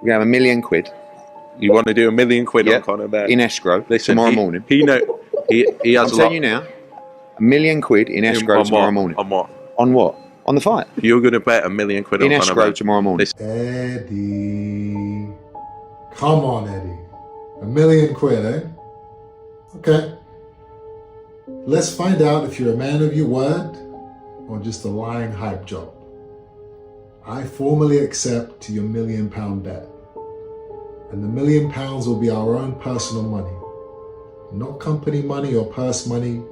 We have £1,000,000. You want to do £1 million on Conor Bet? In escrow. Listen, tomorrow morning. He has I'm telling you now, £1,000,000 in escrow tomorrow morning. On what? On what? On the fight. You're going to bet £1 million on Conor Bet? In escrow tomorrow morning. Eddie. Come on, Eddie. £1 million, eh? Okay. Let's find out if you're a man of your word or just a lying hype job. I formally accept your £1 million bet. And the £1 million will be our own personal money. Not company money or purse money,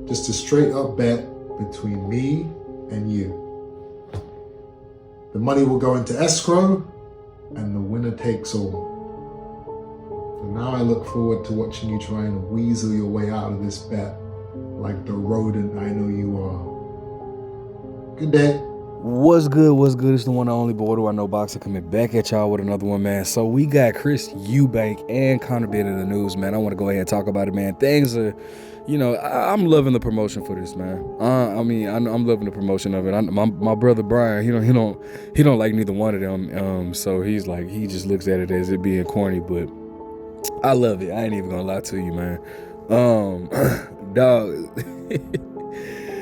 just a straight up bet between me and you. The money will go into escrow and the winner takes all. And now I look forward to watching you try and weasel your way out of this bet like the rodent I know you are. Good day. What's good? It's the one and only Boy Do I Know Boxer coming back at y'all with another one, man. So we got Chris Eubanks and Conor Ben in the news, man. I want to go ahead and talk about it, man. Things are, I'm loving the promotion for this, man. I'm loving the promotion of it. My brother Brian, he don't like neither one of them. So he just looks at it as it being corny, but I love it. I ain't even gonna lie to you, man. Dog.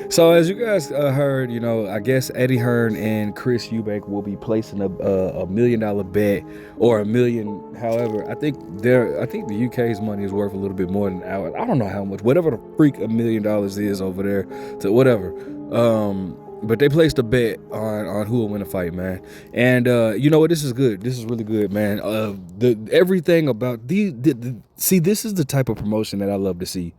So as you guys heard, I guess Eddie Hearn and Chris Eubanks will be placing a $1 million bet or $1 million. However, I think the UK's money is worth a little bit more than ours. I don't know how much, whatever the freak $1 million is over there, to whatever. But they placed a bet on who will win a fight, man. And you know what? This is good. This is really good, man. Everything about see, this is the type of promotion that I love to see.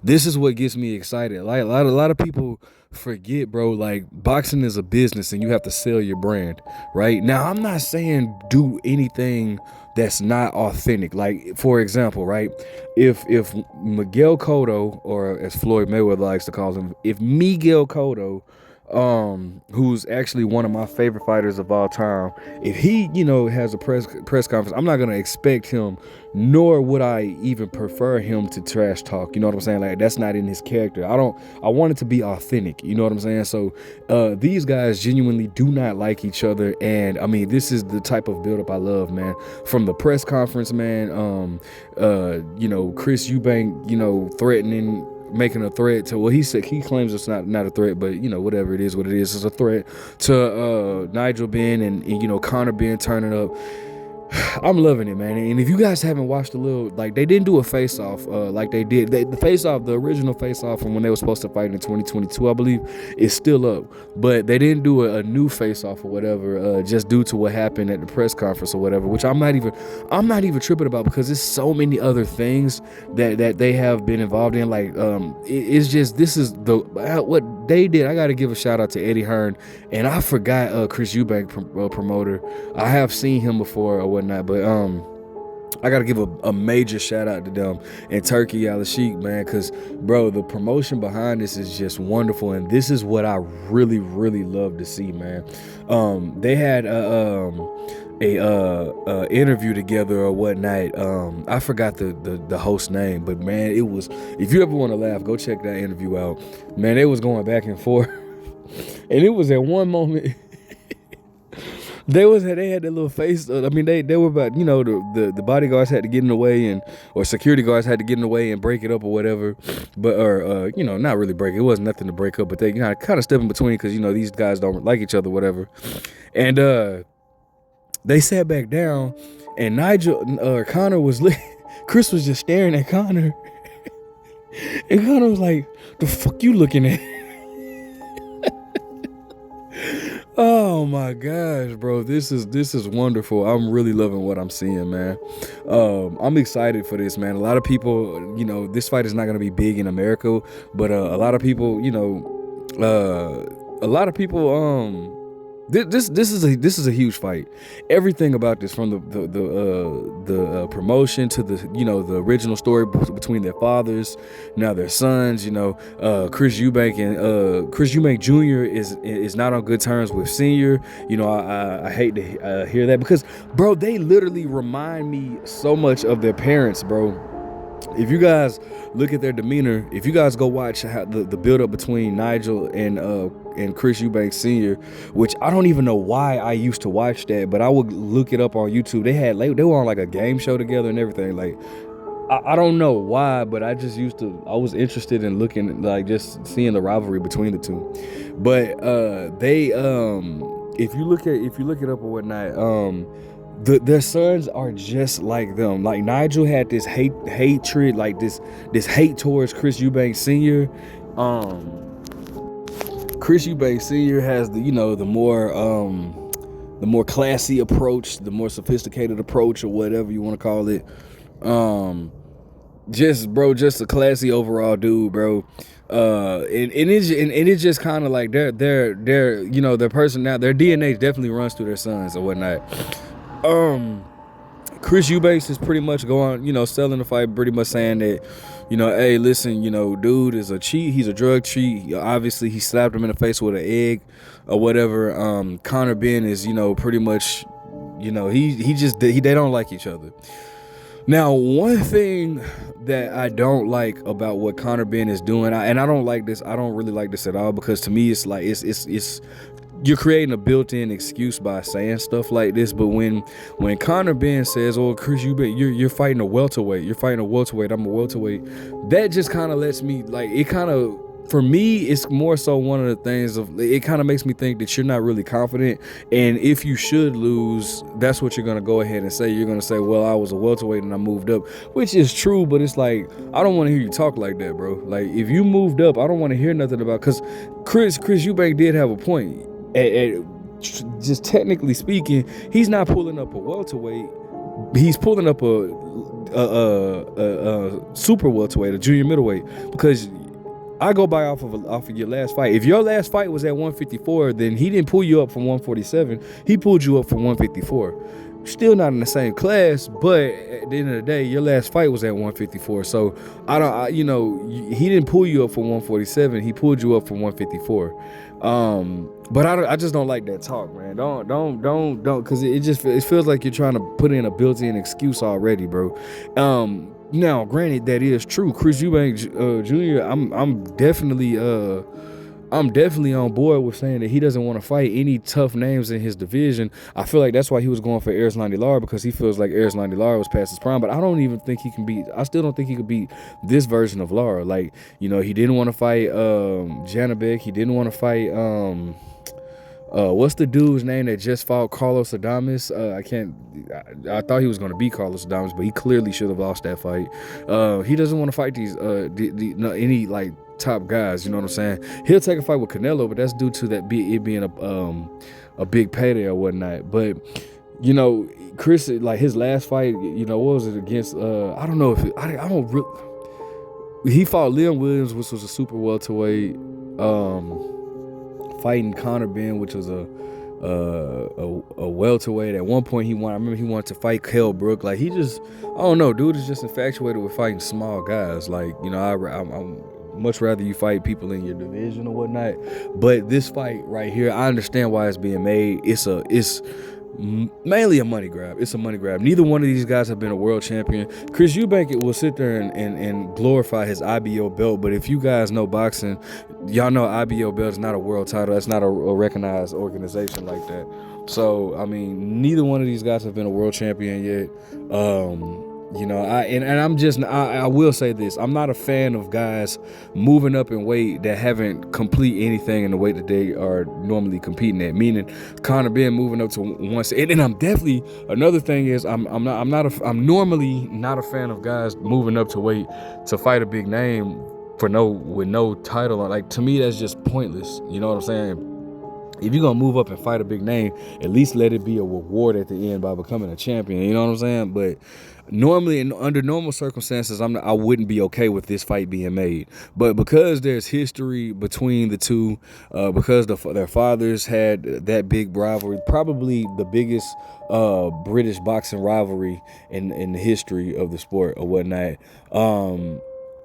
This is what gets me excited. Like a lot of people forget, bro. Like, boxing is a business, and you have to sell your brand, right? Now, I'm not saying do anything that's not authentic. Like, for example, right? If Miguel Cotto, or as Floyd Mayweather likes to call him, if Miguel Cotto, who's actually one of my favorite fighters of all time, if he, has a press conference, I'm not gonna expect him, nor would I even prefer him to trash talk. You know what I'm saying? Like, that's not in his character. I want it to be authentic. You know what I'm saying? So these guys genuinely do not like each other, and I mean, this is the type of build-up I love, man. From the press conference, man, Chris Eubanks, threatening, making a threat to, well, he claims it's not a threat, but whatever it is, what it is, it's a threat to Nigel Ben and Conor Ben turning up. I'm loving it, man. And if you guys haven't watched they didn't do a face-off like they did. The face-off, the original face-off from when they were supposed to fight in 2022, I believe, is still up. But they didn't do a new face-off or whatever, just due to what happened at the press conference or whatever, which I'm not even tripping about, because there's so many other things that they have been involved in. Like, it's just, this is what they did. I got to give a shout out to Eddie Hearn, and I forgot Chris Eubanks, promoter. I have seen him before or whatnot, but I gotta give a major shout out to them and Turkey Al-Sheikh, man, because, bro, the promotion behind this is just wonderful, and this is what I really, really love to see, man. They had a interview together or whatnot. I forgot the host name, but man, it was, if you ever want to laugh, go check that interview out, man. It was going back and forth, and it was at one moment they had that little face. I mean, they were about, the bodyguards had to get in the way, or security guards had to get in the way and break it up or whatever. But not really break it. It wasn't nothing to break up, but they kind of step in between, because these guys don't like each other, whatever. And they sat back down, and Conor was Chris was just staring at Conor, and Conor was like, "The fuck you looking at?" Oh my gosh, bro, this is wonderful. I'm really loving what I'm seeing, man. I'm excited for this, man. A lot of people, this fight is not going to be big in America, but a lot of people, this is a huge fight. Everything about this, from the promotion to the original story between their fathers, now their sons. Chris Eubanks and Chris Eubanks Jr. is not on good terms with Senior. I hate to hear that, because, bro, they literally remind me so much of their parents, bro. If you guys look at their demeanor, if you guys go watch how the build up between Nigel and and Chris Eubanks Sr., which I don't even know why I used to watch that, but I would look it up on YouTube. They were on like a game show together and everything. Like, I don't know why, but I was interested in looking, like, just seeing the rivalry between the two. But if you look it up or whatnot, their sons are just like them. Like, Nigel had this hatred, like this hate towards Chris Eubanks Sr. Chris Eubanks Sr. has the more classy approach, the more sophisticated approach, or whatever you want to call it. Just a classy overall dude, bro. And it's just kind of like their person now, their DNA definitely runs through their sons or whatnot. Chris Eubanks is pretty much going, selling the fight, pretty much saying that, hey, listen, dude is a cheat. He's a drug cheat. Obviously, he slapped him in the face with an egg or whatever. Conor Ben is, pretty much, they don't like each other. Now, one thing that I don't like about what Conor Ben is doing, and I don't like this. I don't really like this at all, because to me, it's like it's you're creating a built-in excuse by saying stuff like this. But when Conor Ben says, "Oh, Chris, you're fighting a welterweight. You're fighting a welterweight. I'm a welterweight," that just kind of lets me, like, it kind of, for me, it's more so one of the things of, it kind of makes me think that you're not really confident. And if you should lose, that's what you're going to go ahead and say. You're going to say, well, I was a welterweight and I moved up, which is true. But it's like, I don't want to hear you talk like that, bro. Like, if you moved up, I don't want to hear nothing about, because Chris Eubank did have a point. Just technically speaking, he's not pulling up a welterweight. He's pulling up a super welterweight, a junior middleweight, because I go by off of your last fight. If your last fight was at 154, then he didn't pull you up from 147. He pulled you up from 154. Still not in the same class, but at the end of the day, your last fight was at 154. So he didn't pull you up from 147. He pulled you up from 154. But I just don't like that talk, man. Don't, because it feels like you're trying to put in a built-in excuse already, bro. Now, granted, that is true. Chris Eubanks Jr., I'm definitely on board with saying that he doesn't want to fight any tough names in his division. I feel like that's why he was going for Erislandy Lara, because he feels like Erislandy Lara was past his prime. But I still don't think he could beat this version of Lara. Like, he didn't want to fight Janabek. He didn't want to fight what's the dude's name that just fought Carlos Adames? I thought he was going to beat Carlos Adames, but he clearly should have lost that fight. He doesn't want to fight these any like top guys, you know what I'm saying? He'll take a fight with Canelo, but that's due to it being a big payday or whatnot. But Chris, like, his last fight, what was it against? I don't know if he fought Liam Williams, which was a super welterweight. Fighting Conor Ben, which was a welterweight. At one point, I remember he wanted to fight Kell Brook. Like, I don't know, dude is just infatuated with fighting small guys. Like, I'm much rather you fight people in your division or whatnot. But this fight right here, I understand why it's being made. It's mainly a money grab. It's a money grab. Neither one of these guys have been a world champion. Chris Eubank will sit there and glorify his IBO belt, but if you guys know boxing, y'all know IBO belt is not a world title. That's not a recognized organization like that. So, I mean, neither one of these guys have been a world champion yet. I will say this: I'm not a fan of guys moving up in weight that haven't complete anything in the weight that they are normally competing at. Meaning, Conor Ben moving up to once, and I'm definitely, another thing is I'm normally not a fan of guys moving up to weight to fight a big name with no title. Like, to me, that's just pointless. You know what I'm saying? If you're gonna move up and fight a big name, at least let it be a reward at the end by becoming a champion. You know what I'm saying? But normally, under normal circumstances, I wouldn't be okay with this fight being made. But because there's history between the two, because their fathers had that big rivalry, probably the biggest British boxing rivalry in the history of the sport or whatnot.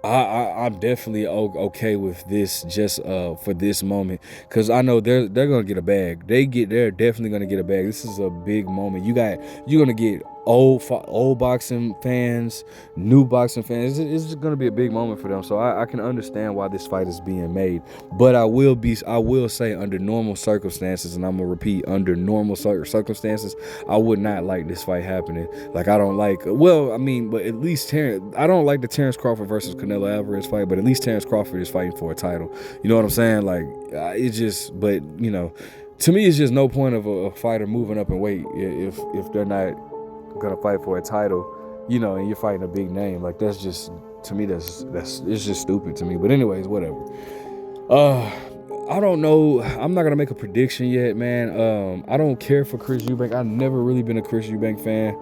I'm definitely okay with this just for this moment, because I know they're gonna get a bag. They're definitely gonna get a bag. This is a big moment. You're gonna get old boxing fans, new boxing fans. It's going to be a big moment for them. So I can understand why this fight is being made. But I will say under normal circumstances, and I'm gonna repeat, under normal circumstances, I would not like this fight happening. Like I don't like. Well, I mean, but at least I don't like the Terrence Crawford versus Canelo Alvarez fight. But at least Terrence Crawford is fighting for a title. You know what I'm saying? Like it's just. But you know, to me, it's just no point of a fighter moving up in weight if they're not gonna fight for a title, you know, and you're fighting a big name. Like that's just, to me, that's it's just stupid to me. But anyways, whatever. I don't know. I'm not gonna make a prediction yet, man. I don't care for Chris Eubank. I've never really been a Chris Eubank fan.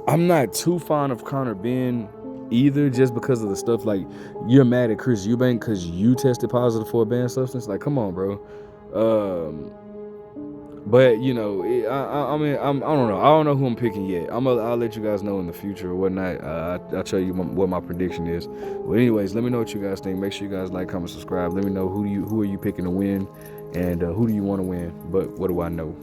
I'm not too fond of Conor Ben either, just because of the stuff. Like, you're mad at Chris Eubank because you tested positive for a banned substance. Like, come on, bro. But you know, I mean, I don't know. I don't know who I'm picking yet. I'll let you guys know in the future or whatnot. I'll tell you what my prediction is. But anyways, let me know what you guys think. Make sure you guys like, comment, subscribe. Let me know who are you picking to win, and who do you want to win. But what do I know?